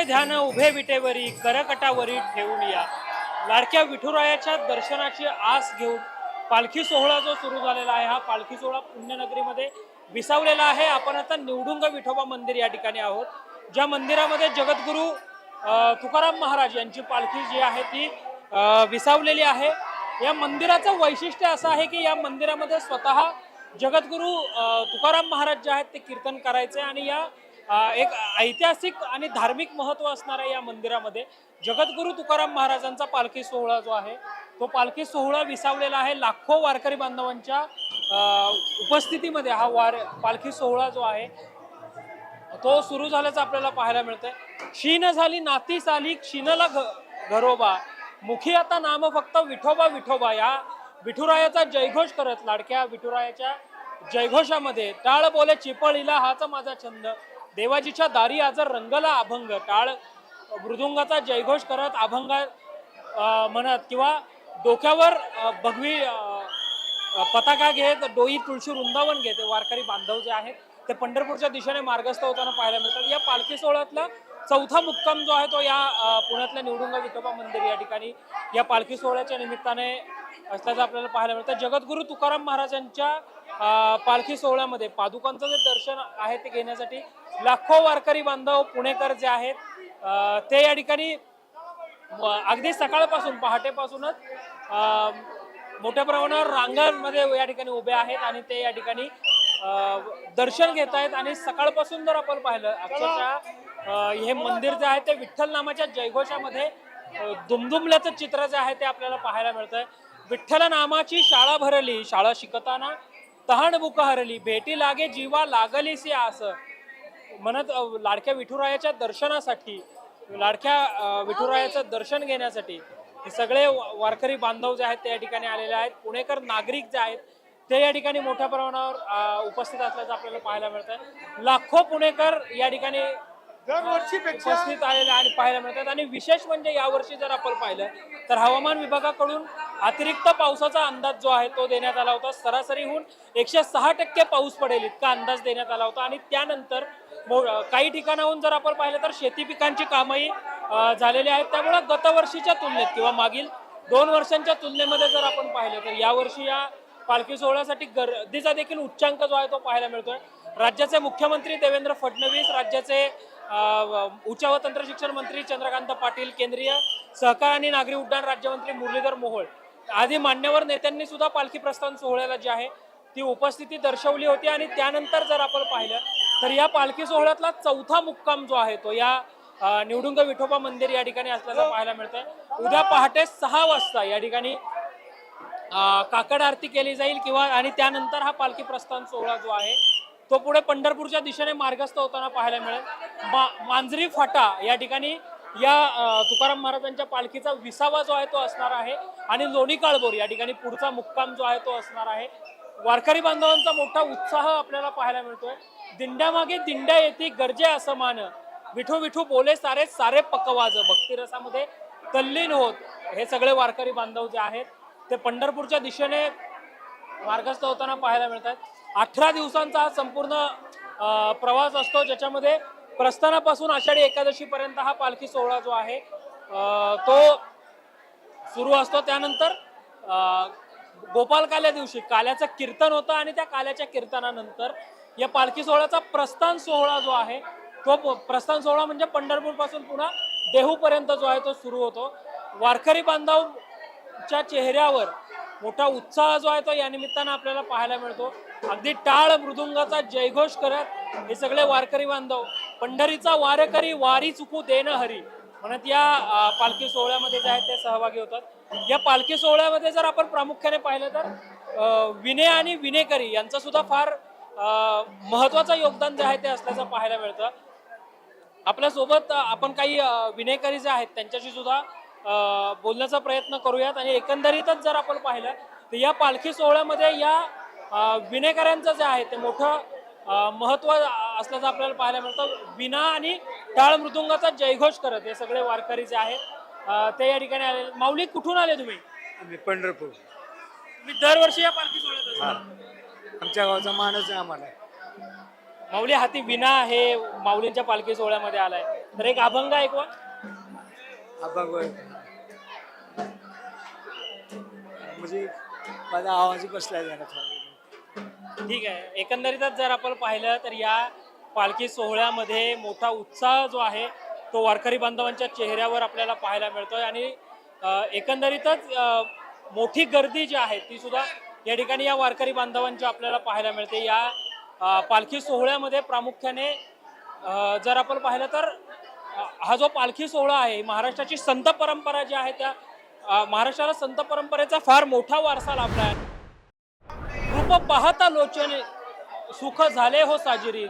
ध्यान उभे विटेवरी करकटावरी ठेवून या. लाडक्या विठुरायाच्या दर्शनाची आस घेऊन पालखी सोहळा जो सुरू झालेला आहे, हा पालखी सोहळा पुण्यनगरीमध्ये विसावलेला आहे. आपण आता निवडुंग विठोबा मंदिर या ठिकाणी आहोत, ज्या मंदिरामध्ये जगद्गुरू तुकाराम महाराज यांची पालखी जी आहे ती विसावलेली आहे. या मंदिराचं वैशिष्ट्य असं आहे की या मंदिरामध्ये स्वतः जगद्गुरू तुकाराम महाराज जे आहेत ते कीर्तन करायचे आणि या एक ऐतिहासिक आणि धार्मिक महत्व असणाऱ्या या मंदिरामध्ये जगद्गुरू तुकाराम महाराजांचा पालखी सोहळा जो आहे तो पालखी सोहळा विसावलेला आहे. लाखो वारकरी बांधवांच्या उपस्थितीमध्ये हा पालखी सोहळा जो आहे तो सुरू झाल्याचं आपल्याला पाहायला मिळतंय. क्षीण झाली नाती साली क्षीणला घरोबा, मुखी आता नाम फक्त विठोबा विठोबा. या विठुरायाचा जयघोष करत लाडक्या विठुरायाच्या जयघोषामध्ये टाळ बोले चिपळीला हाच माझा छंद, देवाजीच्या दारी आज रंगला अभंग. टाळ मृदुंगाचा जयघोष करत अभंग म्हणत किंवा डोक्यावर भगवी पताका घेत डोई तुळशी वृंदावन घेते वारकरी बांधव जे आहेत ते पंढरपूरच्या दिशेने मार्गस्थ होताना पाहायला मिळतात. या पालखी सोहळ्यातला चौथा मुक्काम जो आहे तो या पुण्यातल्या निवडुंग विठोबा मंदिर या ठिकाणी या पालखी सोहळ्याच्या निमित्ताने असल्याचं आपल्याला पाहायला मिळतं. जगद्गुरू तुकाराम महाराजांच्या पालखी सोहळ्यामध्ये पादुकांचं जे दर्शन आहे ते घेण्यासाठी लाखो वारकरी बांधव पुणेकर जे आहेत ते या ठिकाणी अगदी सकाळपासून पहाटेपासूनच मोठ्या प्रमाणावर रांगांमध्ये या ठिकाणी उभे आहेत आणि ते या ठिकाणी दर्शन घेत आहेत. आणि सकाळपासून जर आपण पाहिलं अक्षरशः हे मंदिर जे आहे ते विठ्ठल नामाच्या जयघोषामध्ये दुमदुमल्याचं चित्र जे आहे ते आपल्याला पाहायला मिळतंय. विठ्ठल नामाची शाळा भरली, शाळा शिकताना तहान बुक हरली, भेटी लागे जीवा लागलीसी आस म्हणत लाडक्या विठुरायाच्या दर्शनासाठी लाडक्या विठुरायाचं दर्शन घेण्यासाठी हे सगळे वारकरी बांधव जे आहेत ते या ठिकाणी आलेले आहेत. पुणेकर नागरिक जे आहेत ते या ठिकाणी मोठ्या प्रमाणावर उपस्थित असल्याचं आपल्याला पाहायला मिळत आहे. लाखो पुणेकर या ठिकाणी उपस्थित आलेले आणि पाहायला मिळतात. आणि विशेष म्हणजे यावर्षी जर आपण पाहिलं तर हवामान विभागाकडून अतिरिक्त पावसाचा अंदाज जो आहे तो देण्यात आला होता. सरासरीहून 106% पाऊस पडेल इतका अंदाज देण्यात आला होता. आणि त्यानंतर काही ठिकाणाहून जर आपण पाहिलं तर शेती पिकांची कामही झालेली आहेत. त्यामुळे गतवर्षीच्या तुलनेत किंवा मागील 2 वर्षांच्या तुलनेमध्ये जर आपण पाहिलं तर यावर्षी या पालखी सोहळ्यासाठी गर्दीचा देखील उच्चांक जो आहे तो पाहायला मिळतोय. राज्याचे मुख्यमंत्री देवेंद्र फडणवीस, राज्याचे उच्च व तंत्र शिक्षण मंत्री चंद्रकांत पाटील, केंद्रीय सहकार आणि नागरी उड्डाण राज्यमंत्री मुरलीधर मोहोळ आदी मान्यवर नेत्यांनी सुद्धा पालखी प्रस्थान सोहळ्याला जी आहे ती उपस्थिती दर्शवली होती. आणि त्यानंतर जर आपण पाहिलं तर या पालखी सोहळ्यातला चौथा मुक्काम जो आहे तो या निवडुंग विठोबा मंदिर या ठिकाणी असल्याचं पाहायला मिळतंय. उद्या पहाटे 6 वाजता या ठिकाणी काकड आरती केली जाईल किंवा आणि त्यानंतर हा पालखी प्रस्थान सोहळा जो आहे तो पुढे पंढरपूरच्या दिशेने मार्गस्थ होताना पाहायला मिळेल. मांजरी फाटा या ठिकाणी या तुकाराम महाराजांच्या पालखीचा विसावा जो आहे तो असणार आहे. आणि लोणी काळभोर या ठिकाणी पुढचा मुक्काम जो आहे तो असणार आहे. वारकरी बांधवांचा मोठा उत्साह आपल्याला पाहायला मिळतोय. दिंड्यामागे दिंड्या येते गरजे असमान, विठू विठू बोले सारे सारे पकवाज. भक्तिरसामध्ये तल्लीन होत हे सगळे वारकरी बांधव जे आहेत ते पंढरपूरच्या दिशेने मार्गस्थ होताना पाहायला मिळतात. 18 दिवसांचा हा संपूर्ण प्रवास असतो, ज्याच्यामध्ये प्रस्थानापासून आषाढी एकादशी पर्यंत हा पालखी सोहळा जो आहे तो सुरू असतो. त्यानंतर गोपालकाल्या दिवशी काल्याचं कीर्तन होतं आणि त्या काल्याच्या कीर्तनानंतर या पालखी सोहळ्याचा प्रस्थान सोहळा जो आहे तो प्रस्थान सोहळा म्हणजे पंढरपूर पासून पुन्हा देहूपर्यंत जो आहे तो सुरू होतो. वारकरी बांधवच्या चेहऱ्यावर मोठा उत्साह जो आहे तो या निमित्तानं आपल्याला पाहायला मिळतो. अगदी टाळ मृदुंगाचा जयघोष करत हे सगळे वारकरी बांधव पंढरीचा वारकरी वारी चुकू देन हरी म्हणत या पालखी सोहळ्यामध्ये जे आहेत ते सहभागी होतात. या पालखी सोहळ्यामध्ये जर आपण प्रामुख्याने पाहिलं तर विनय आणि विनेकरी यांचं सुद्धा फार महत्वाचं योगदान जे आहे ते असल्याचं पाहायला मिळतं. आपल्यासोबत आपण काही विनेकरी जे आहेत त्यांच्याशी सुद्धा बोलण्याचा प्रयत्न करूयात. आणि एकंदरीतच जर आपण पाहिलं तर या पालखी सोहळ्यामध्ये या विनेकऱ्यांचं जे आहे ते मोठं महत्व असल्याचं आपल्याला पाहायला मिळतं. विना आणि टाळ मृदुंगाचा जयघोष करत हे सगळे वारकरी जे आहेत ते या ठिकाणी आले. माऊली, कुठून आले तुम्ही? पंढरपूर. तुम्ही दरवर्षी या पालखी सोहळ्यात असता? आमच्या गावचा मानच आहे आम्हाला. माऊली, हाती विना हे माऊलींच्या पालखी सोहळ्यामध्ये आलाय, तर एक अभंग ऐकवा. अभंग म्हणजे माझा आवाज बसलाय जरा थोडा. ठीक आहे. एकंदरीतच जर आपण पाहिलं तर या पालखी सोहळ्यामध्ये मोठा उत्साह जो आहे तो वारकरी बांधवांच्या चेहऱ्यावर आपल्याला पाहायला मिळतोय आणि एकंदरीतच मोठी गर्दी जी आहे ती सुद्धा या ठिकाणी या वारकरी बांधवांची आपल्याला पाहायला मिळते. या पालखी सोहळ्यामध्ये प्रामुख्याने जर आपण पाहिलं तर हा जो पालखी सोहळा आहे महाराष्ट्राची संत परंपरा जी आहे त्या महाराष्ट्राला संत परंपरेचा फार मोठा वारसा लाभला आहे. रूप पाहता लोचने सुख झाले हो साजिरी.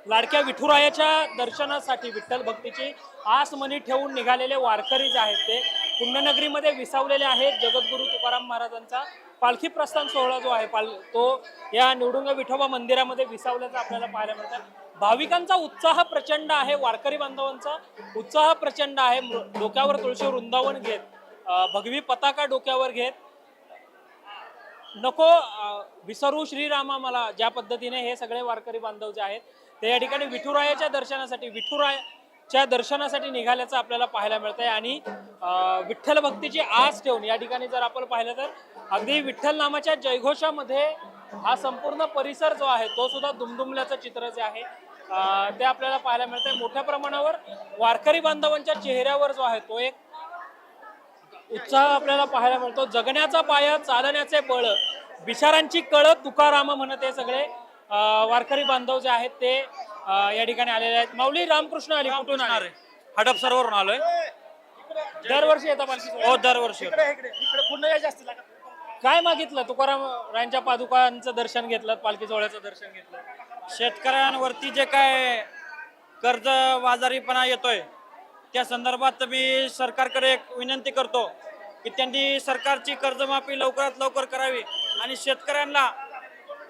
लाडक्या विठुरायाच्या दर्शनासाठी विठ्ठल भक्तीची आस मनी ठेवून निघालेले वारकरी जे आहेत ते पुण्यनगरीमध्ये विसावलेले आहेत. जगद्गुरु तुकाराम महाराजांचा पालखी प्रस्थान सोहळा जो आहे तो या निवडुंग विठोबा मंदिरामध्ये विसावल्याचं आपल्याला पाहायला मिळतं. भाविकांचा उत्साह प्रचंड आहे, वारकरी बांधवांचा उत्साह प्रचंड आहे. डोक्यावर तुळशी वृंदावन घेत, भगवी पताका डोक्यावर घेत, नको विसरू श्रीरामा मला, ज्या पद्धतीने हे सगळे वारकरी बांधव जे आहेत ते या ठिकाणी विठुरायाच्या दर्शनासाठी निघाल्याचं आपल्याला पाहायला मिळतंय. आणि विठ्ठल भक्तीची आस ठेवून या ठिकाणी जर आपण पाहिलं तर अगदी विठ्ठल नामाच्या जयघोषामध्ये हा संपूर्ण परिसर जो आहे तो सुद्धा दुमदुमल्याचं चित्र जे आहे ते आपल्याला पाहायला मिळतंय. मोठ्या प्रमाणावर वारकरी बांधवांच्या चेहऱ्यावर जो आहे तो एक उत्साह आपल्याला पाहायला मिळतो. जगण्याचा पाया चालण्याचे बळ, विचारांची कळ तुकाराम म्हणत हे सगळे वारकरी बांधव जे आहेत ते या ठिकाणी आलेले आहेत. माऊली रामकृष्ण आली, कुठून आले? हडपसरवरून आलोय. दरवर्षी येतात पालखी? हो, दरवर्षी काय मागितलं? तुकाराम रायांच्या पादुकांचं दर्शन घेतलं, पालखी सोहळ्याचं दर्शन घेतलं. शेतकऱ्यांवरती जे काय कर्ज बाजारीपणा येतोय त्या संदर्भात मी सरकारकडे एक विनंती करतो की त्यांनी सरकारची कर्जमाफी लवकरात लवकर करावी आणि शेतकऱ्यांना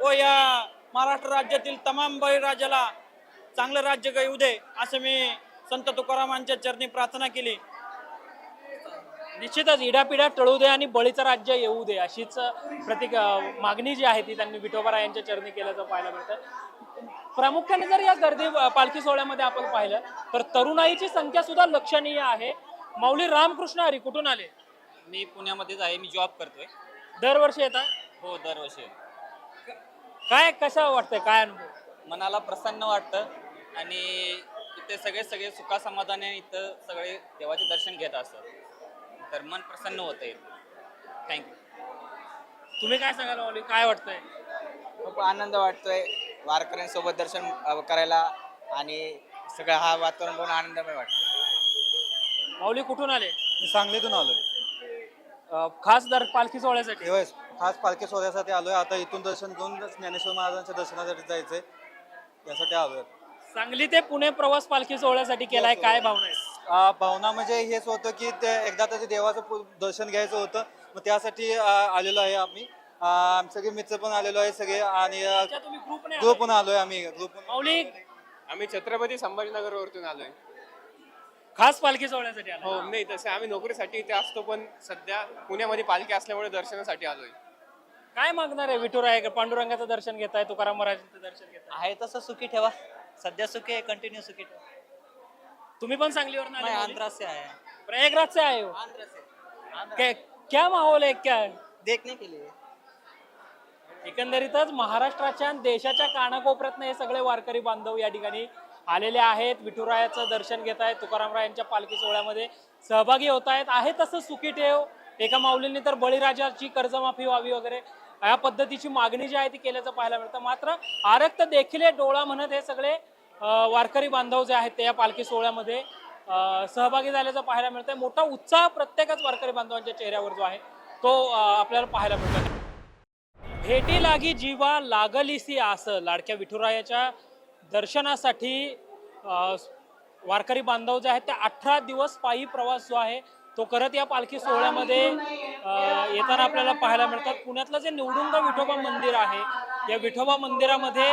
व या महाराष्ट्र राज्यातील तमाम बळीराजाला चांगलं राज्य येऊ दे असं मी संत तुकारामांच्या चरणी प्रार्थना केली. निश्चितच इडापिडा टळू दे आणि बळीचं राज्य येऊ दे अशीच मागणी जी आहे ती त्यांनी विठोबा यांच्या चरणी केल्याचं पाहायला मिळतं. प्रामुख्याने जर या गर्दी पालखी सोहळ्यामध्ये आपण पाहिलं तर तरुणाईची संख्या सुद्धा लक्षणीय आहे. माऊली रामकृष्ण हरी, कुठून आले? मी पुण्यामध्येच आहे, मी जॉब करतोय. दरवर्षी येतात? हो, दरवर्षी. काय कसं वाटतंय, काय अनुभव? मनाला प्रसन्न वाटतं आणि इथे सगळे सुखासमाधाने इथं सगळे देवाचे दर्शन घेत असतात, तर मन प्रसन्न होतं इथं. थँक्यू. तुम्ही काय सांगाल माऊली, काय वाटतंय? खूप आनंद वाटतोय वारकऱ्यांसोबत दर्शन करायला आणि सगळं हा वातावरण बघून आनंदमय वाटतं. माऊली कुठून आले? मी सांगलीतून आलोय. खास पालखी सोहळ्यासाठी? दिवस खास पालखी सोहळ्यासाठी आलोय. आता इथून दर्शन घेऊन ज्ञानेश्वर महाराजांच्या दर्शनासाठी जायचंय, यासाठी आलोय. सांगली ते पुणे प्रवास पालखी सोहळ्यासाठी केलाय, काय भावना आहे? भावना म्हणजे हेच होतं की एकदा तरी देवाचं दर्शन घ्यायचं होतं, मग त्यासाठी आलेलो आहे आम्ही. सगळे मित्र पण आलेलो आहे सगळे आणि तुम्ही ग्रुप पण आलोय आम्ही. माऊली आम्ही छत्रपती संभाजीनगर वरतून आलोय. खास पालखी सोहळ्यासाठी आलो? हो, नाही तसे आम्ही नोकरीसाठी इथे असतो, पण सध्या पुण्यामध्ये पालखी असल्यामुळे दर्शनासाठी आलोय. काय मागणार आहे विठुराया? पांडुरंगाचं दर्शन घेताय, तुकाराम महाराजांचं दर्शन घेताय? आहे तसं सुखी ठेवा, सध्या सुखी आहे, कंटिन्यू सुखी ठेवा. तुम्ही पण सांगलीवर मैं आंध्रा से आया है. प्रयागराज से आए हो? आंध्रा से क्या माहौल आहे, क्या देखने के लिए. एकंदरीतच महाराष्ट्राच्या आणि देशाच्या कानाकोपऱ्यातनं हे सगळे वारकरी बांधव या ठिकाणी आलेले आहेत. विठुरायाचं दर्शन घेत आहेत, तुकारामरायांच्या पालखी सोहळ्यामध्ये सहभागी होत आहेत. आहे तसं सुखी ठेव. एका माऊलींनी तर बळीराजाची कर्जमाफी व्हावी वगैरे या पद्धतीची मागणी जी आहे ती केल्याचं पाहायला मिळतं. मात्र आरक्त देखील डोळा म्हणत हे सगळे वारकरी बांधव जे आहेत ते या पालखी सोहळ्यामध्ये सहभागी झाल्याचं पाहायला मिळतंय. मोठा उत्साह प्रत्येकच वारकरी बांधवांच्या चेहऱ्यावर जो आहे तो आपल्याला पाहायला मिळतो. भेटी लागी जीवा लागलीसी आस, लाडक्या विठुरायाच्या दर्शनासाठी वारकरी बांधव जे आहेत ते 18 दिवस पायी प्रवास जो आहे तो करत या पालखी सोहळ्यामध्ये येताना आपल्याला पाहायला मिळतात. पुण्यातलं जे निवडुंग विठोबा मंदिर आहे या विठोबा मंदिरामध्ये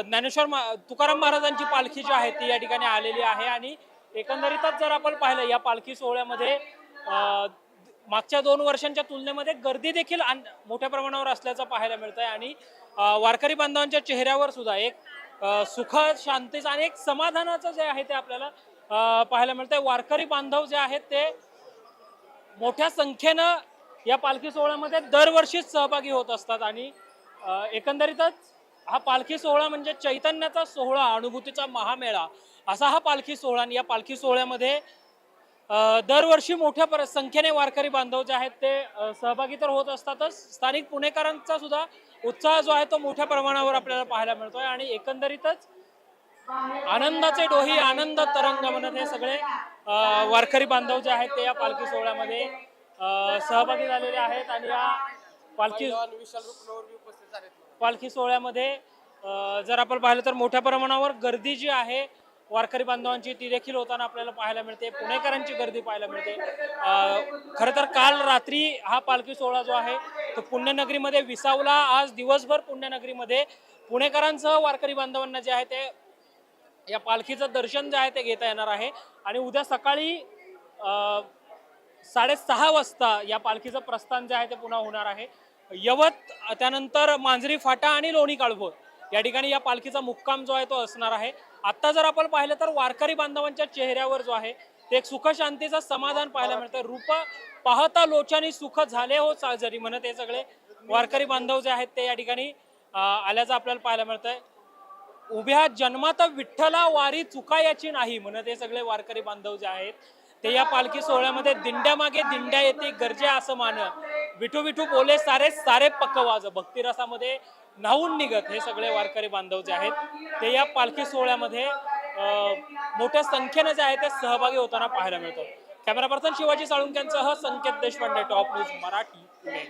ज्ञानेश्वर तुकाराम महाराजांची पालखी जी आहे ती या ठिकाणी आलेली आहे. आणि एकंदरीतच जर आपण पाहिलं या पालखी सोहळ्यामध्ये मागच्या 2 वर्षांच्या तुलनेमध्ये गर्दी देखील मोठ्या प्रमाणावर असल्याचं पाहायला मिळत आहे. आणि वारकरी बांधवांच्या चेहऱ्यावर सुद्धा एक सुख, शांतीचं आणि एक समाधानाचं जे आहे ते आपल्याला पाहायला मिळतंय. वारकरी बांधव जे आहेत ते मोठ्या संख्येनं या पालखी सोहळ्यामध्ये दरवर्षीच सहभागी होत असतात आणि एकंदरीतच हा पालखी सोहळा म्हणजे चैतन्याचा सोहळा, अनुभूतीचा महामेळा असा हा पालखी सोहळा. आणि या पालखी सोहळ्यामध्ये दरवर्षी मोठ्या संख्येने वारकरी बांधव जे आहेत ते सहभागी तर होत असतातच. स्थानिक पुणेकरांचा सुद्धा उत्साह जो आहे तो मोठ्या प्रमाणावर आपल्याला पाहायला मिळतोय आणि एकंदरीतच आनंदाचे डोही, आनंद तरंग म्हणत हे सगळे वारकरी बांधव जे आहेत ते या पालखी सोहळ्यामध्ये सहभागी झालेले आहेत. आणि या पालखी सोहळ्यामध्ये जर आपण पाहिलं तर मोठ्या प्रमाणावर गर्दी जी आहे वारकरी बांधवांची ती देखील होताना आपल्याला पाहायला मिळते. पुणेकरांची गर्दी पाहायला मिळते. खरं तर काल रात्री हा पालखी सोहळा जो आहे तो पुण्यनगरीमध्ये विसावला. आज दिवसभर पुण्यनगरीमध्ये पुणेकरांसह वारकरी बांधवांना जे आहे ते या पालखीचं दर्शन जे आहे ते घेता येणार आहे. आणि उद्या सकाळी 6:30 वाजता या पालखीचं प्रस्थान जे आहे ते पुन्हा होणार आहे. यवत, त्यानंतर मांजरी फाटा आणि लोणी काळभोर या ठिकाणी या पालखीचा मुक्काम जो आहे तो असणार आहे. आता जर आपण पाहिलं तर वारकरी बांधवांच्या चेहऱ्यावर जो आहे ते एक सुख शांतीचं समाधान पाहायला मिळतं. रूप पाहता लोचानी सुख झाले हो साजरी म्हणत हे सगळे वारकरी बांधव जे आहेत ते या ठिकाणी आल्याचं आपल्याला पाहायला मिळतंय. उभ्या जन्मात विठ्ठला वारी चुकायाची नाही म्हणत हे सगळे वारकरी बांधव जे आहेत ते या पालखी सोहळ्यामध्ये दिंड्यामागे दिंड्या येते गरजे असं मान, विठू विठू बोले सारे सारे पकवाज, भक्तिरसामध्ये न्हावून निघत हे सगळे वारकरी बांधव जे आहेत ते या पालखी सोहळ्यामध्ये मोठ्या संख्येने जे आहे ते सहभागी होताना पाहायला मिळतं. कॅमेरा पर्सन शिवाजी साळुंक्यांसह संकेत देशपांडे, टॉप न्यूज मराठी, पुणे.